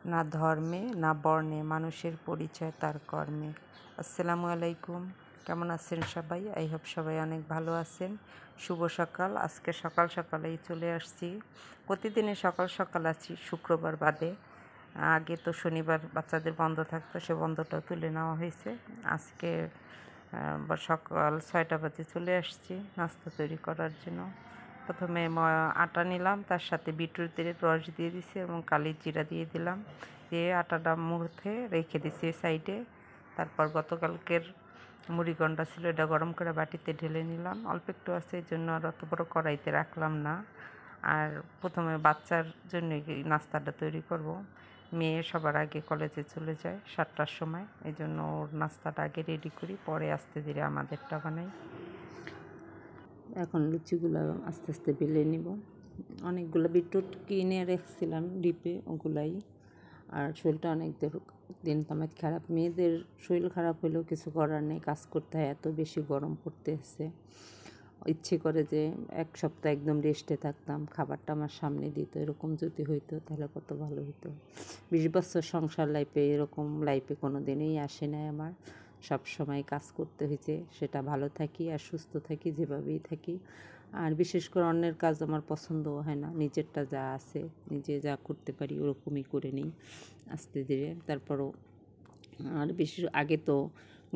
না ধর্মে না বর্ণে, মানুষের পরিচয় তার কর্মে। আসসালামু আলাইকুম, কেমন আছেন সবাই? আই হোপ সবাই অনেক ভালো আছেন। শুভ সকাল। আজকে সকাল সকালেই চলে আসছি। প্রতিদিনই সকাল সকাল আছি, শুক্রবার বাদে। আগে তো শনিবার বাচ্চাদের বন্ধ থাকতো, সে বন্ধটাও তুলে নেওয়া হয়েছে। আজকে সকাল 6টা বাজে চলে আসছি নাস্তা তৈরি করার জন্য। প্রথমে আটা নিলাম, তার সাথে বিটরুটের রস দিয়ে দিছি এবং কালি জিরা দিয়ে দিলাম, দিয়ে আটাটা মুড়ে রেখে দিছি সাইডে। তারপর গতকালকের মুড়িগন্ডা ছিল, এটা গরম করে বাটিতে ঢেলে নিলাম। অল্প একটু আছে, এই জন্য আর অত বড় কড়াইতে রাখলাম না। আর প্রথমে বাচ্চার জন্য নাস্তাটা তৈরি করব। মেয়ে সবার আগে কলেজে চলে যায় 7টার সময়, এই জন্য ওর নাস্তাটা আগে রেডি করি, পরে আস্তে ধীরে আমাদেরটা বানাই। এখন লুচিগুলো আস্তে আস্তে বেলে নিব। অনেকগুলো বিটরুট কিনে রেখেছিলাম ডিপে, ওগুলাই। আর শরীরটা অনেক দিন তো আমার খারাপ, মেয়েদের শরীর খারাপ হলেও কিছু করার নেই, কাজ করতে হয়, এত বেশি গরম পড়তেছে। ইচ্ছে করে যে এক সপ্তাহ একদম রেস্টে থাকতাম, খাবারটা আমার সামনে দিত। এরকম যদি হইতো তাহলে কত ভালো হতো। 20 বছর সংসার লাইফে এরকম লাইফে কোনো দিনই আসে নাই আমার। সব সময় কাজ করতে হয়েছে, সেটা ভালো থাকি আর সুস্থ থাকি, যেভাবেই থাকি। আর বিশেষ করে অন্যের কাজ আমার পছন্দও হয় না, নিজেরটা যা আছে নিজে যা করতে পারি ওরকমই করে নিই আস্তে ধীরে। তারপরও আর বিশেষ আগে তো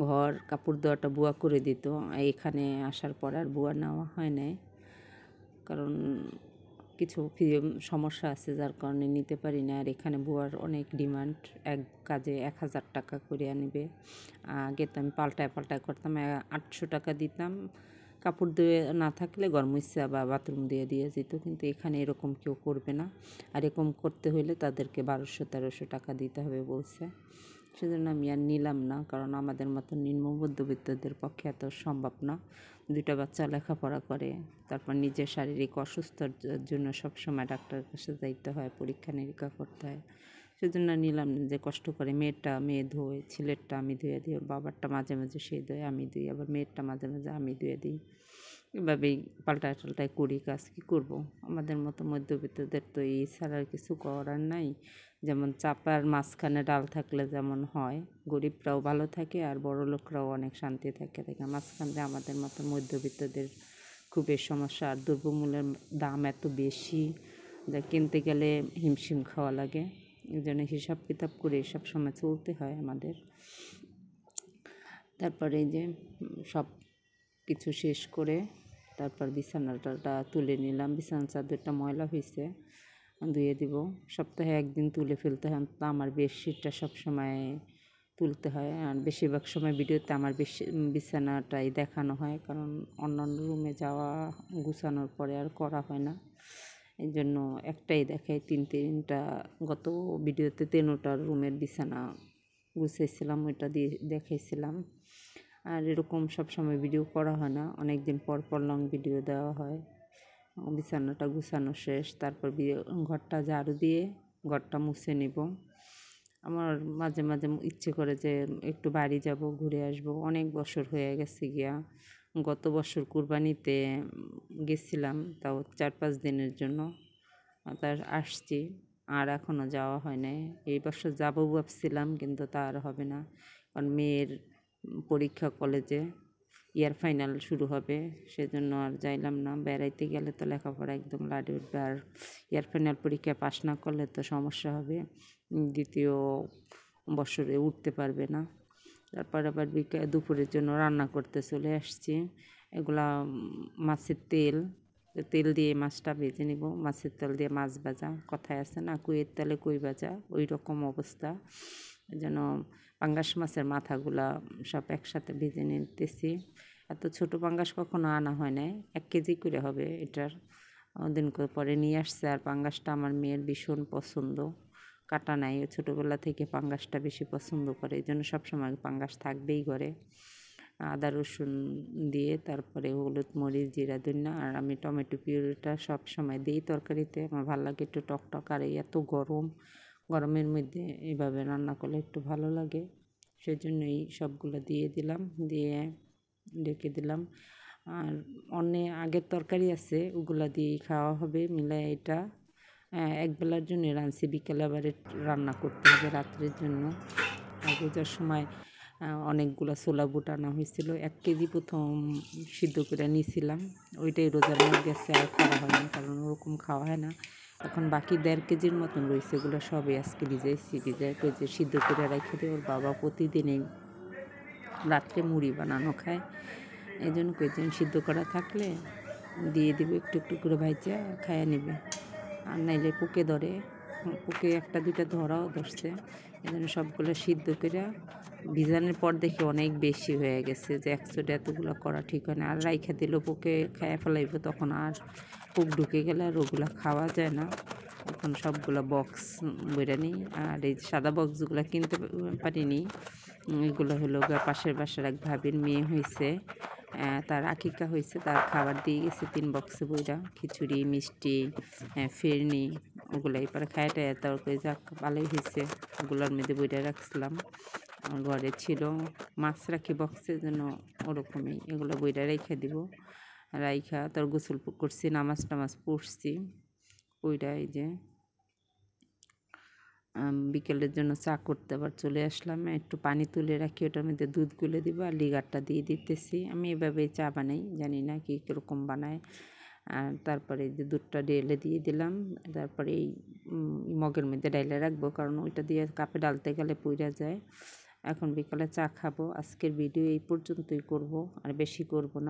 ঘর কাপড় দেওয়াটা বুয়া করে দিত, এখানে আসার পর আর বুয়া নেওয়া হয় নাই, কারণ কিছু সমস্যা আছে যার কারণে নিতে পারি না। আর এখানে বুয়ার অনেক ডিমান্ড, এক কাজে 1000 টাকা করে আনবে। আগে তো আমি পাল্টায় করতাম, 800 টাকা দিতাম, কাপড় ধুয়ে না থাকলে গরমুচ্ছা বা বাথরুম দিয়ে যেত। কিন্তু এখানে এরকম কেউ করবে না, আর এরকম করতে হলে তাদেরকে 1200-1300 টাকা দিতে হবে বলছে। সেজন্য আমি আর নিলাম না, কারণ আমাদের মতো নিম্ন মধ্যবিত্তদের পক্ষে এত সম্ভব না। 2টা বাচ্চা লেখাপড়া করে, তারপর নিজের শারীরিক অসুস্থতার জন্য সবসময় ডাক্তারের কাছে যাইতে হয়, পরীক্ষা নিরীক্ষা করতে হয়। সেজন্য নিলাম না, যে কষ্ট করে মেয়েরটা মেয়ে ধোয়, ছেলেরটা আমি ধুয়ে দিই, বাবারটা মাঝে মাঝে সে ধোয়, আমি দিই, আবার মেয়েরটা মাঝে মাঝে আমি ধুয়ে দিই। এভাবেই পাল্টায় করি কাজ। কী করব, আমাদের মতো মধ্যবিত্তদের তো এই ছাড়া আর কিছু করার নাই। যেমন চাপার মাঝখানে ডাল থাকলে যেমন হয়, গরিবরাও ভালো থাকে আর বড়লোকরাও অনেক শান্তি থাকে। মাঝখান দিয়ে আমাদের মতো মধ্যবিত্তদের খুবই সমস্যা। আর দ্রব্যমূল্যের দাম এত বেশি যা কিনতে গেলে হিমশিম খাওয়া লাগে। এই জন্য হিসাব কিতাব করে সব সময় চলতে হয় আমাদের। তারপরে এই যে সব কিছু শেষ করে তারপর বিছানাটা তুলে নিলাম। বিছানার চাদরটা ময়লা হয়েছে, ধুয়ে দিব। সপ্তাহে একদিন তুলে ফেলতে হয়, তো আমার বেডশিটটা সবসময় তুলতে হয়। আর বেশিরভাগ সময় ভিডিওতে আমার বিছানাটাই দেখানো হয়, কারণ অন্যান্য রুমে যাওয়া গুছানোর পরে আর করা হয় না। এই জন্য একটাই দেখাই, তিনটা গত ভিডিওতে 3টা রুমের বিছানা গুছাইছিলাম, ওইটা দিয়ে দেখাইছিলাম। আর এরকম সবসময় ভিডিও করা হয় না, অনেক দিন পর পর লং ভিডিও দেওয়া হয়। বিছানাটা গুছানো শেষ, তারপর ঘরটা ঝাড়ু দিয়ে ঘরটা মুছে নিব। আমার মাঝে মাঝে ইচ্ছে করে যে একটু বাড়ি যাব, ঘুরে আসব। অনেক বছর হয়ে গেছে গিয়া, গত বছর কুরবানিতে গেছিলাম, তাও 4-5 দিনের জন্য, তার আসছি। আর এখনও যাওয়া হয় নাই। এই বছর যাবো ভাবছিলাম, কিন্তু তা আর হবে না, কারণ মেয়ের পরীক্ষা কলেজে, ইয়ার ফাইনাল শুরু হবে, সেজন্য আর যাইলাম না। বেড়াইতে গেলে তো লেখাপড়া একদম লাডে উঠবে, আর ইয়ার ফাইনাল পরীক্ষা পাশ না করলে তো সমস্যা হবে, দ্বিতীয় বছরে উঠতে পারবে না। তারপর আবার দুপুরের জন্য রান্না করতে চলে আসছি। এগুলা মাছের তেল দিয়ে মাছটা ভেজে নিব। মাছের তেল দিয়ে মাছ ভাজা, কথায় আছে না, কুইয়ের তেলে কুই ভাজা, ওই রকম অবস্থা। এই জন্য পাঙ্গাস মাছের মাথাগুলা সব একসাথে ভেজে নিতেছি। এত ছোটো পাঙ্গাস কখনো আনা হয় নাই, 1 কেজি করে হবে এটার। দিন পরে নিয়ে আসছে। আর পাঙ্গাসটা আমার মেয়ের ভীষণ পছন্দ, কাটা নাই, ছোটোবেলা থেকে পাঙ্গাসটা বেশি পছন্দ করে, এই জন্য সবসময় পাঙ্গাস থাকবেই ঘরে। আদা রসুন দিয়ে, তারপরে হলুদ মরিচ জিরা ধনিয়া, আর আমি টমেটো পিউরিটা সব সময় দিই তরকারিতে, আমার ভালো লাগে একটু টকটক। আর এত গরমের মধ্যে এইভাবে রান্না করলে একটু ভালো লাগে, সেই জন্যই সবগুলো দিয়ে দিলাম, দিয়ে রেখে দিলাম। আর আগের তরকারি আছে, ওগুলা দিয়েই খাওয়া হবে মিলাই। এটা একবেলার জন্য রাঁধছি, বিকেলে আবার রান্না করতে হবে রাত্রের জন্য। আর রোজার সময় অনেকগুলো ছোলা বুট আনা হয়েছিল, 1 কেজি প্রথম সিদ্ধ করে নিয়েছিলাম, ওইটাই রোজার মধ্যে গেছে, আর খাওয়া হয় না, কারণ ওরকম খাওয়া হয় না। এখন বাকি 1.5 কেজির মতন রয়েছে, এগুলো সবই আজকে ভিজাইছি, যে সিদ্ধ করে রেখে দিয়ে ওর বাবা প্রতিদিনই রাত্রে মুড়ি বানানো খায়, এই জন্য কয়েকদিন সিদ্ধ করা থাকলে দিয়ে দেবো, একটু একটু করে ভাইজা খাইয়ে নেবে। আর নাইলে পোকে ধরে, পোকে 1-2টা ধরাও ধরছে, এই জন্য সবগুলো সিদ্ধ করে ভিজানোর পর দেখি অনেক বেশি হয়ে গেছে, যে একসাথে এতগুলো করা ঠিক হয় না। আর রাইখা দিলেও পোকে খাইয়া ফেলাইব, তখন আর পোক ঢুকে গেলে আর ওগুলো খাওয়া যায় না। এখন সবগুলো বক্স বইরা নিই। আর এই সাদা বক্সগুলো কিনতে পারিনি, এগুলো হলো পাশের বাসার এক ভাবির মেয়ে হয়েছে, তার আকিকা হয়েছে, তার খাবার দিয়ে গেছে 3 বক্সে বইরা, খিচুড়ি, মিষ্টি, ফিরনি, ওগুলো এরপরে খায় টায় তারপরে যাক ভালোই হয়েছে, ওগুলোর মধ্যে বইটা রাখছিলাম। ঘরে ছিল মাছ রাখি বক্সের জন্য, ওরকমই এগুলো বইটা রেখে দিব। রাইখা তার গোসল করছি, নামাজ টামাজ পড়ছি, ওইটা এই যে বিকেলের জন্য চা করতে আবার চলে আসলাম। একটু পানি তুলে রাখি, ওটার মধ্যে দুধ গুলে দিব, আর লিগারটা দিয়ে দিতেছি। আমি এভাবেই চা বানাই, জানি না কি কীরকম বানায়। আর তারপরে যে দুধটা ঢেলে দিয়ে দিলাম, তারপরে এই মগের মধ্যে ডাইলে রাখবো, কারণ ওইটা দিয়ে কাপে ডালতে গেলে পুড়ে যায়। এখন বিকালে চা খাবো। আজকের ভিডিও এই পর্যন্তই করব, আর বেশি করব না।